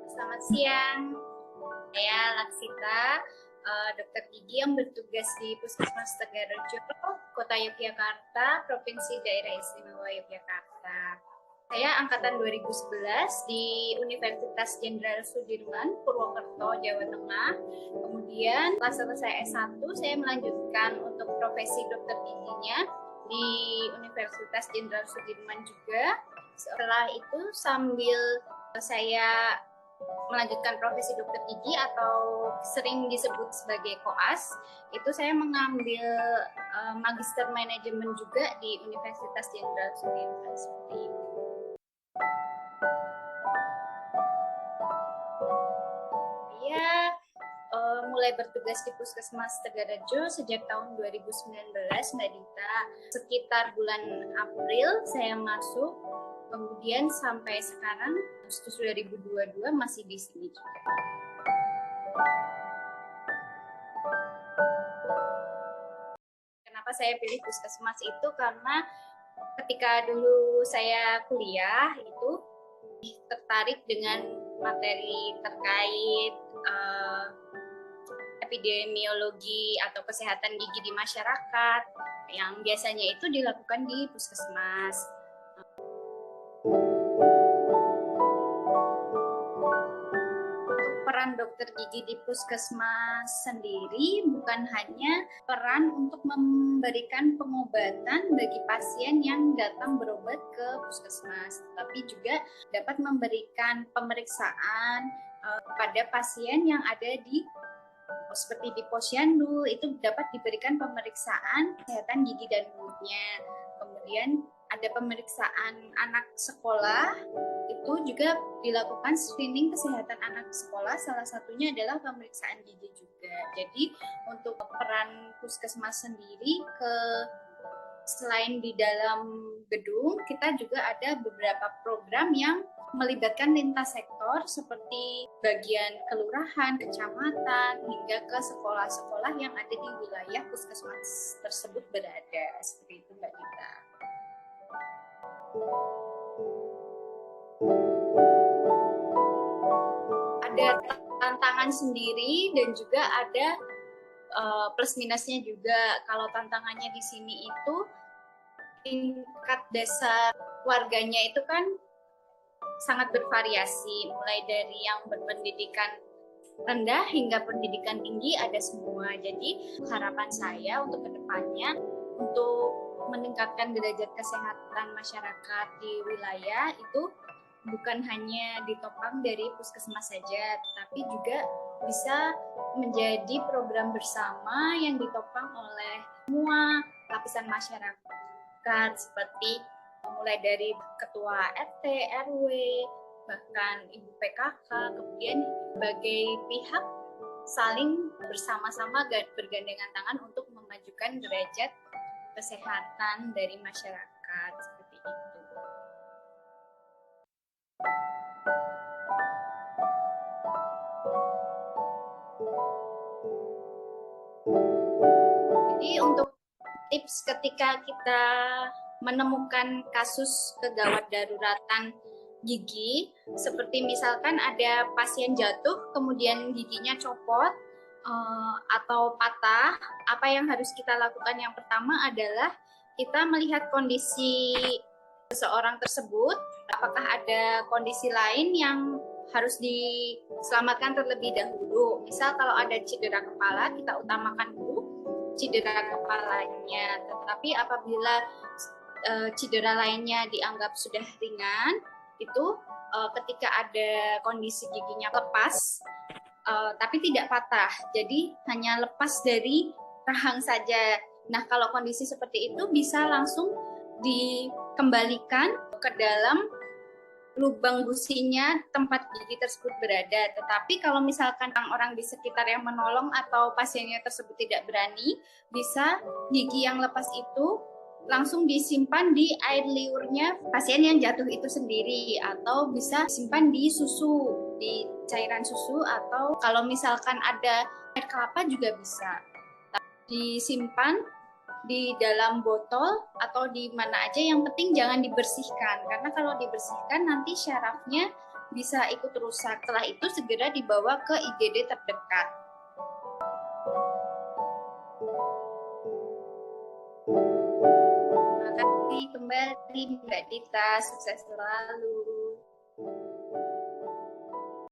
Selamat siang, saya Laksita, dokter gigi yang bertugas di Puskesmas Tegarejo, Kota Yogyakarta, Provinsi Daerah Istimewa Yogyakarta. Saya angkatan 2011 di Universitas Jenderal Sudirman, Purwokerto, Jawa Tengah. Kemudian setelah selesai S1, saya melanjutkan untuk profesi dokter giginya di Universitas Jenderal Sudirman juga. Setelah itu sambil saya melanjutkan profesi dokter gigi atau sering disebut sebagai koas, itu saya mengambil magister manajemen juga di Universitas Jenderal Sudirman seperti itu. Saya mulai bertugas di Puskesmas Tegarejo sejak tahun 2019, Mbak Dita. Sekitar bulan April saya masuk, kemudian sampai sekarang Agustus 2022 masih di sini juga. Kenapa saya pilih Puskesmas itu karena ketika dulu saya kuliah itu tertarik dengan materi terkait epidemiologi atau kesehatan gigi di masyarakat yang biasanya itu dilakukan di Puskesmas. Peran dokter gigi di Puskesmas sendiri bukan hanya peran untuk memberikan pengobatan bagi pasien yang datang berobat ke Puskesmas, tapi juga dapat memberikan pemeriksaan pada pasien yang ada di seperti di posyandu, itu dapat diberikan pemeriksaan kesehatan gigi dan mulutnya. Kemudian ada pemeriksaan anak sekolah, itu juga dilakukan screening kesehatan anak sekolah, salah satunya adalah pemeriksaan gigi juga. Jadi untuk peran Puskesmas sendiri selain di dalam gedung, kita juga ada beberapa program yang melibatkan lintas sektor seperti bagian kelurahan, kecamatan, hingga ke sekolah-sekolah yang ada di wilayah Puskesmas tersebut berada. Seperti itu, Mbak Dita. Ada tantangan sendiri dan juga ada plus minusnya juga. Kalau tantangannya di sini itu tingkat dasar warganya itu kan sangat bervariasi, mulai dari yang berpendidikan rendah hingga pendidikan tinggi ada semua. Jadi harapan saya untuk kedepannya untuk meningkatkan derajat kesehatan masyarakat di wilayah itu bukan hanya ditopang dari Puskesmas saja, tapi juga bisa menjadi program bersama yang ditopang oleh semua lapisan masyarakat, seperti mulai dari ketua RT, RW, bahkan ibu PKK, kemudian sebagai pihak saling bersama-sama bergandengan tangan untuk memajukan derajat kesehatan dari masyarakat, seperti itu. Jadi untuk tips ketika kita menemukan kasus kegawat daruratan gigi, seperti misalkan ada pasien jatuh kemudian giginya copot atau patah, apa yang harus kita lakukan? Yang pertama adalah kita melihat kondisi seseorang tersebut, apakah ada kondisi lain yang harus diselamatkan terlebih dahulu. Misal kalau ada cedera kepala, kita utamakan dulu cedera kepalanya. Tetapi apabila cedera lainnya dianggap sudah ringan, itu ketika ada kondisi giginya lepas, tapi tidak patah, jadi hanya lepas dari rahang saja, Nah, kalau kondisi seperti itu bisa langsung dikembalikan ke dalam lubang gusinya tempat gigi tersebut berada. Tetapi kalau misalkan orang di sekitar yang menolong atau pasiennya tersebut tidak berani, bisa gigi yang lepas itu langsung disimpan di air liurnya pasien yang jatuh itu sendiri, atau bisa disimpan di susu, di cairan susu, atau kalau misalkan ada air kelapa juga bisa disimpan di dalam botol atau di mana aja, yang penting jangan dibersihkan, karena kalau dibersihkan nanti syarafnya bisa ikut rusak. Setelah itu segera dibawa ke IGD terdekat. Terima kasih kembali Mbak Dita, sukses selalu.